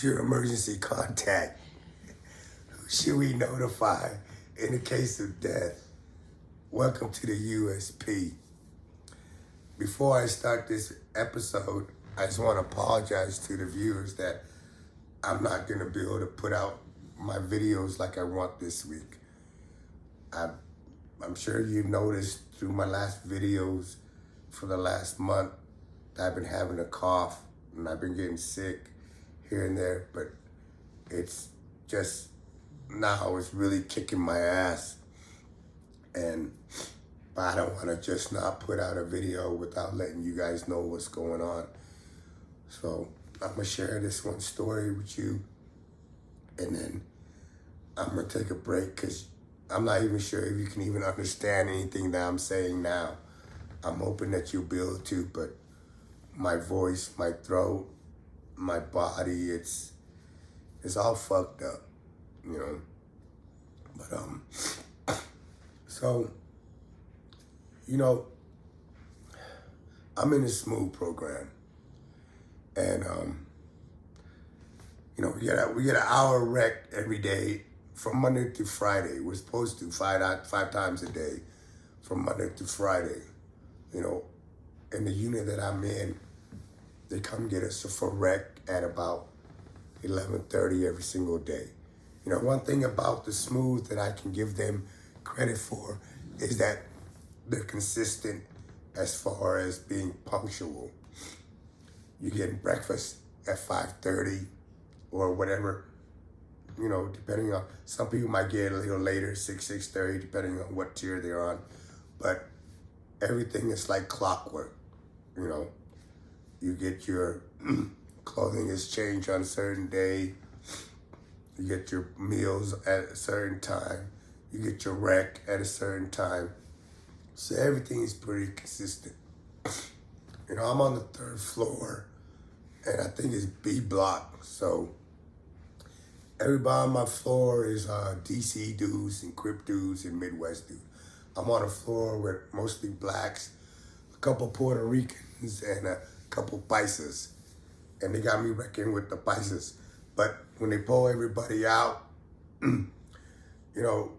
Who's your emergency contact? Who should we notify in the case of death? Welcome to the USP. Before I start this episode, I just want to apologize to the viewers that I'm not going to be able to put out my videos like I want this week. I'm sure you noticed through my last videos for the last month that I've been having a cough and I've been getting sick here and there, but it's just now it's really kicking my ass. But I don't want to just not put out a video without letting you guys know what's going on. So I'm going to share this one story with you, and then I'm going to take a break because I'm not even sure if you can even understand anything that I'm saying now. I'm hoping that you'll be able to, but my voice, my throat, my body, it's all fucked up, you know. But so, you know, I'm in a SMU program, and you know, we get an hour rec every day from Monday to Friday. We're supposed to five times a day from Monday to Friday. You know, in the unit that I'm in, they come get us for rec at about 11:30 every single day. You know, one thing about the SMU that I can give them credit for is that they're consistent as far as being punctual. You're getting breakfast at 5:30 or whatever, you know, depending on, some people might get a little later, 6:30, depending on what tier they're on. But everything is like clockwork, you know. You get your clothing is changed on a certain day. You get your meals at a certain time. You get your rec at a certain time. So everything is pretty consistent. You know, I'm on the 3rd floor, and I think it's B block. So everybody on my floor is DC dudes and Crip dudes and Midwest dudes. I'm on a floor with mostly blacks, a couple Puerto Ricans, and a couple Paisas. And they got me wrecking with the Paisas. But when they pull everybody out, you know,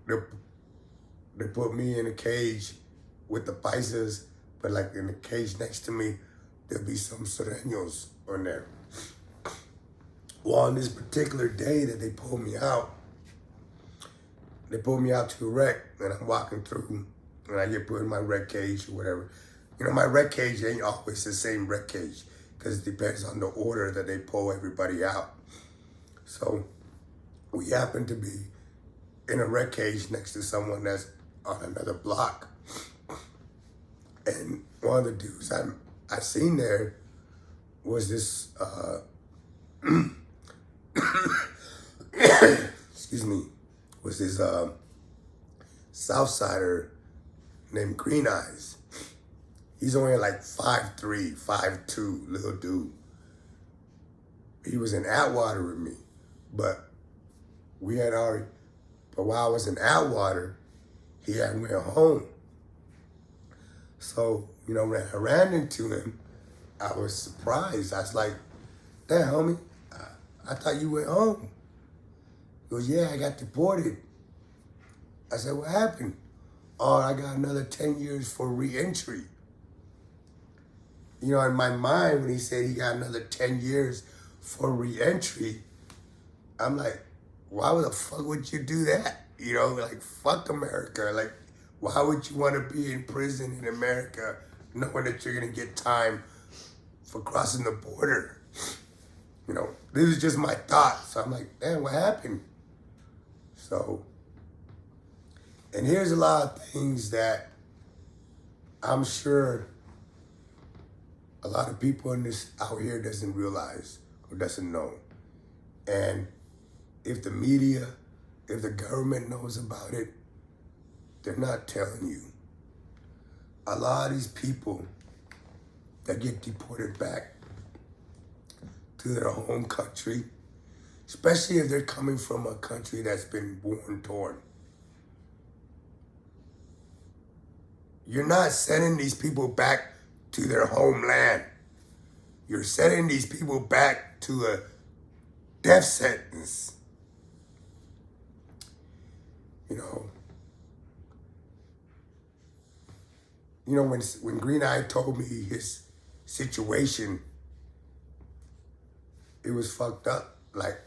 they put me in a cage with the Paisas, but like in the cage next to me, there'll be some Sureños on there. Well, on this particular day that they pulled me out to a rec, and I'm walking through, and I get put in my rec cage or whatever. You know, my rec cage ain't always the same rec cage because it depends on the order that they pull everybody out. So we happen to be in a rec cage next to someone that's on another block. And one of the dudes I seen there was this, excuse me, was this Southsider named Green Eyes. He's only like 5'3", 5'2", little dude. He was in Atwater with me, but while I was in Atwater, he had went home. So, you know, when I ran into him, I was surprised. I was like, damn, homie, I thought you went home. He goes, yeah, I got deported. I said, what happened? Oh, I got another 10 years for re-entry. You know, in my mind, when he said he got another 10 years for re-entry, I'm like, why the fuck would you do that? You know, like, fuck America. Like, why would you want to be in prison in America knowing that you're going to get time for crossing the border? You know, this is just my thoughts. So I'm like, damn, what happened? So, and here's a lot of things that I'm sure a lot of people out here doesn't realize or doesn't know. And if the media, if the government knows about it, they're not telling you. A lot of these people that get deported back to their home country, especially if they're coming from a country that's been war-torn, you're not sending these people back to their homeland. You're sending these people back to death sentence. You know, when Green Eye told me his situation, it was fucked up. Like,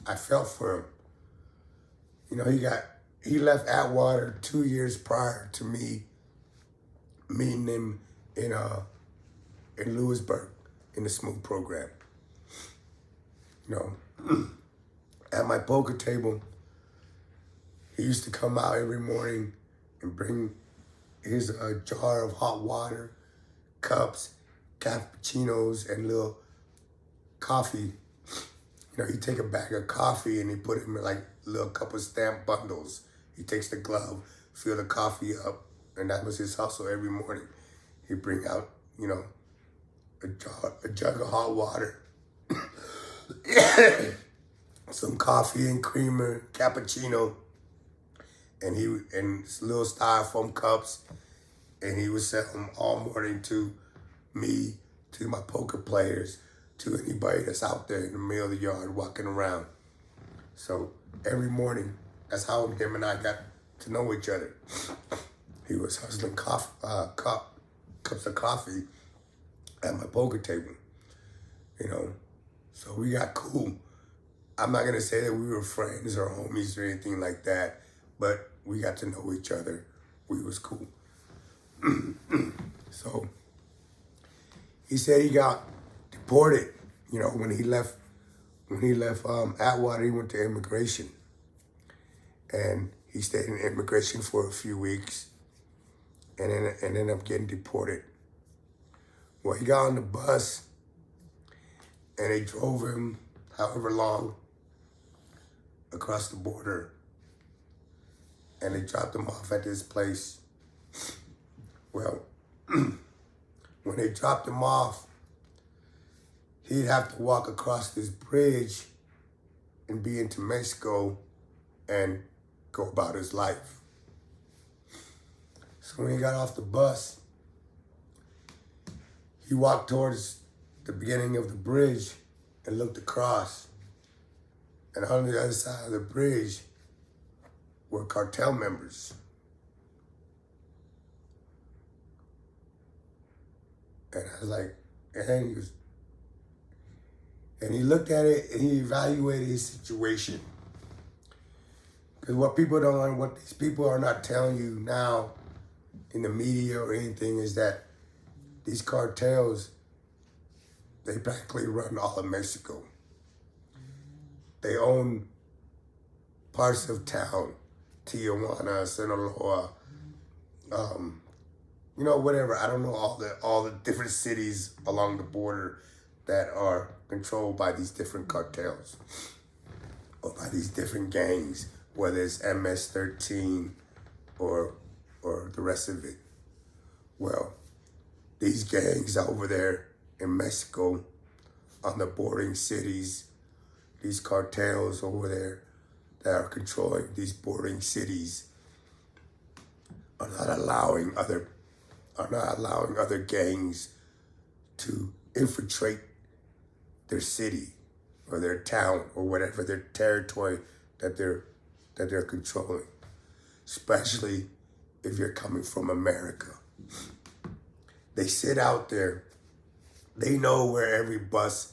I felt for him. You know, he left Atwater 2 years prior to me meeting him in Lewisburg in the SMU program. You know, at my poker table, he used to come out every morning and bring his jar of hot water, cups, cappuccinos, and little coffee. You know, he'd take a bag of coffee and he put it in like little couple stamp bundles. He takes the glove, fill the coffee up, and that was his hustle every morning. He'd bring out, you know, a jug of hot water, some coffee and creamer, cappuccino, and little styrofoam cups, and he would sell them all morning to me, to my poker players, to anybody that's out there in the middle of the yard walking around. So every morning, that's how him and I got to know each other. He was hustling cups of coffee at my poker table, you know. So we got cool. I'm not gonna say that we were friends or homies or anything like that, but we got to know each other. We was cool. So he said he got deported. You know, when he left Atwater, he went to immigration, and he stayed in immigration for a few weeks, and ended up getting deported. Well, he got on the bus, and they drove him however long across the border, and they dropped him off at this place. Well, when they dropped him off, he'd have to walk across this bridge and be into Mexico and go about his life. So when he got off the bus, he walked towards the beginning of the bridge and looked across. And on the other side of the bridge were cartel members. And I was like, and he looked at it and he evaluated his situation. Because what these people are not telling you now in the media or anything is that these cartels, they practically run all of Mexico. They own parts of town, Tijuana, Sinaloa, you know, whatever. I don't know all the different cities along the border that are controlled by these different cartels or by these different gangs, whether it's MS-13 or the rest of it. Well, these gangs over there in Mexico, on the bordering cities, these cartels over there that are controlling these bordering cities are not allowing other gangs to infiltrate their city or their town or whatever their territory that they're controlling, especially if you're coming from America. They sit out there. They know where every bus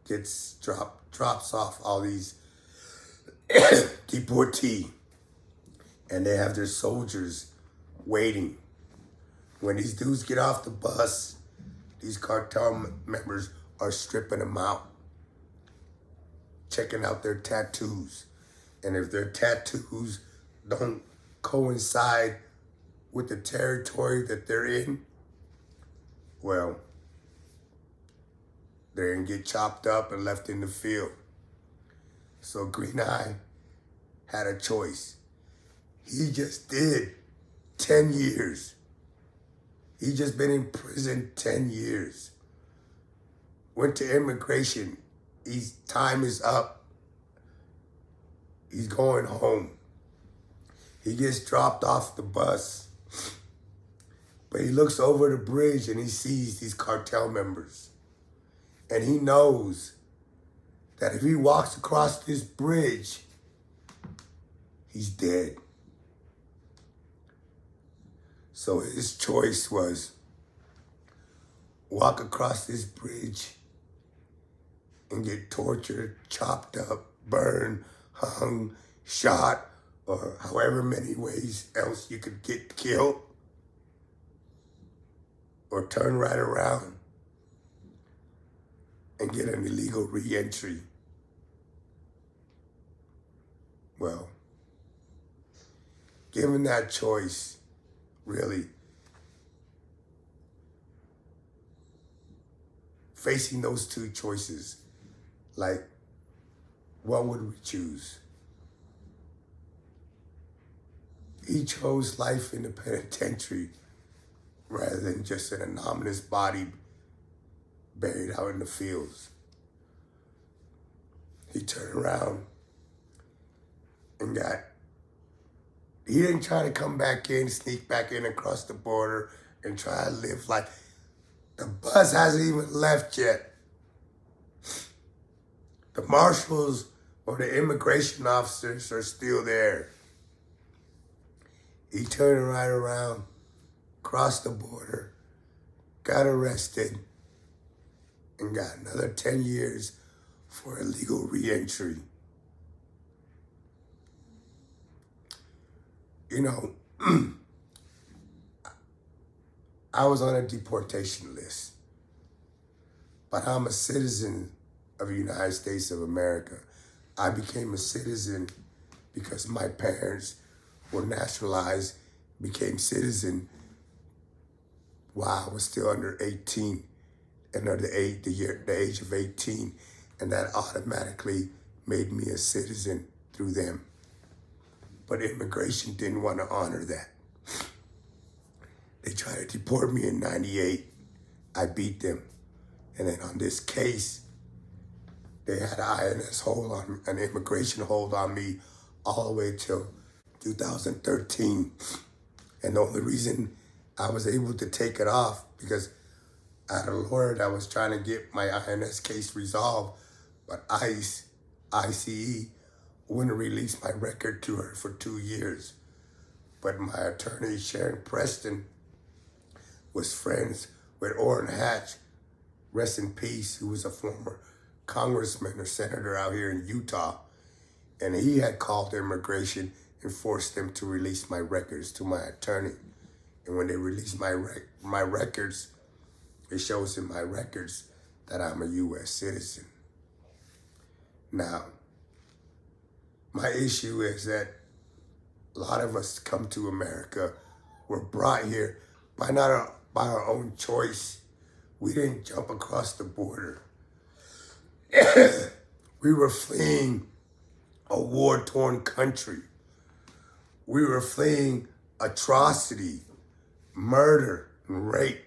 drops off all these deportees, and they have their soldiers waiting. When these dudes get off the bus, these cartel members are stripping them out, checking out their tattoos. And if their tattoos don't coincide with the territory that they're in, well, they're gonna get chopped up and left in the field. So Green Eye had a choice. He just did 10 years. He just been in prison 10 years. Went to immigration. His time is up. He's going home. He gets dropped off the bus. But he looks over the bridge and he sees these cartel members. And he knows that if he walks across this bridge, he's dead. So his choice was walk across this bridge and get tortured, chopped up, burned, hung, shot, or however many ways else you could get killed, or turn right around and get an illegal re-entry. Well, given that choice, really, facing those two choices, like, what would we choose? He chose life in the penitentiary rather than just an anonymous body buried out in the fields. He turned around and he didn't try to come back in, sneak back in across the border and try to live like, the bus hasn't even left yet. The marshals or the immigration officers are still there. He turned right around, crossed the border, got arrested, and got another 10 years for illegal re-entry. You know, I was on a deportation list, but I'm a citizen of the United States of America. I became a citizen because my parents were naturalized, became citizen while I was still under 18, and under the age of 18, and that automatically made me a citizen through them. But immigration didn't want to honor that. They tried to deport me in 98. I beat them. And then on this case, they had an immigration hold on me all the way till 2013. And the only reason I was able to take it off because I had a lawyer that was trying to get my INS case resolved, but ICE wouldn't release my record to her for 2 years. But my attorney, Sharon Preston, was friends with Orrin Hatch, rest in peace, who was a former congressman or senator out here in Utah. And he had called immigration and forced them to release my records to my attorney. And when they released my records, it shows in my records that I'm a U.S. citizen. Now, my issue is that a lot of us come to America, were brought here by our own choice. We didn't jump across the border. We were fleeing a war-torn country. We were fleeing atrocity, murder, and rape.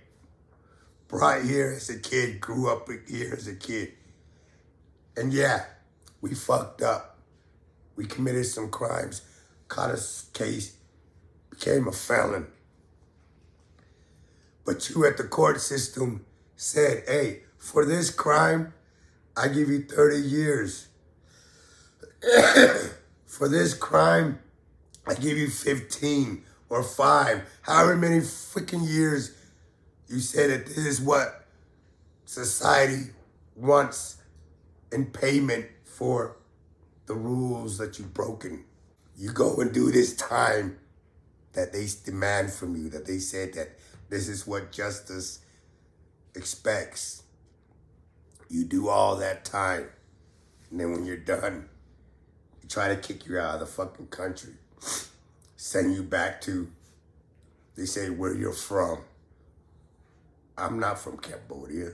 Brought here as a kid, grew up here as a kid. And yeah, we fucked up. We committed some crimes, caught a case, became a felon. But you at the court system said, hey, for this crime, I give you 30 years. For this crime, I give you 15 or 5, however many freaking years you said that this is what society wants in payment for the rules that you've broken. You go and do this time that they demand from you, that they said that this is what justice expects. You do all that time, and then when you're done, they try to kick you out of the fucking country, send you back to, they say where you're from. I'm not from Cambodia.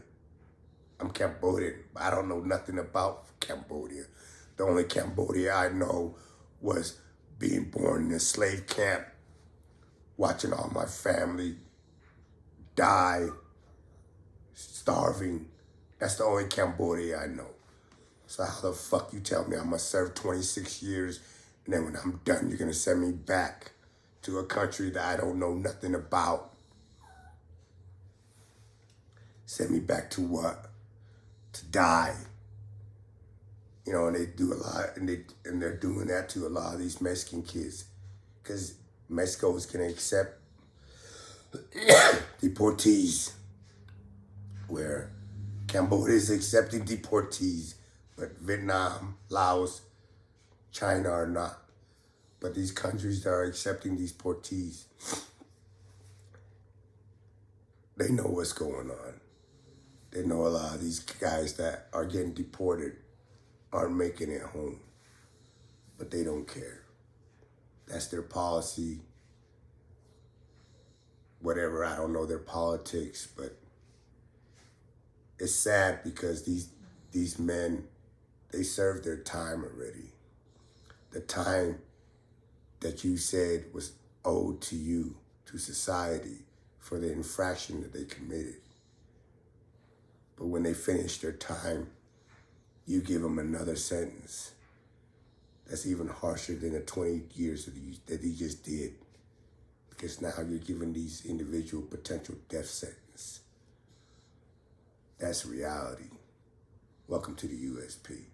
I'm Cambodian, but I don't know nothing about Cambodia. The only Cambodia I know was being born in a slave camp, watching all my family die, starving. That's the only Cambodia I know. So how the fuck you tell me I must serve 26 years, and then when I'm done, you're gonna send me back to a country that I don't know nothing about? Send me back to what? To die. You know, and they do a lot, and they're doing that to a lot of these Mexican kids, because Mexico is going to accept deportees, where Cambodia is accepting deportees, but Vietnam, Laos, China are not. But these countries that are accepting these deportees, they know what's going on. They know a lot of these guys that are getting deported aren't making it home, but they don't care. That's their policy. Whatever, I don't know their politics, but it's sad because these men, they served their time already. The time that you said was owed to you, to society, for the infraction that they committed. But when they finish their time, you give them another sentence that's even harsher than the 20 years that he just did. Because now you're giving these individual potential death sentence. That's reality. Welcome to the USP.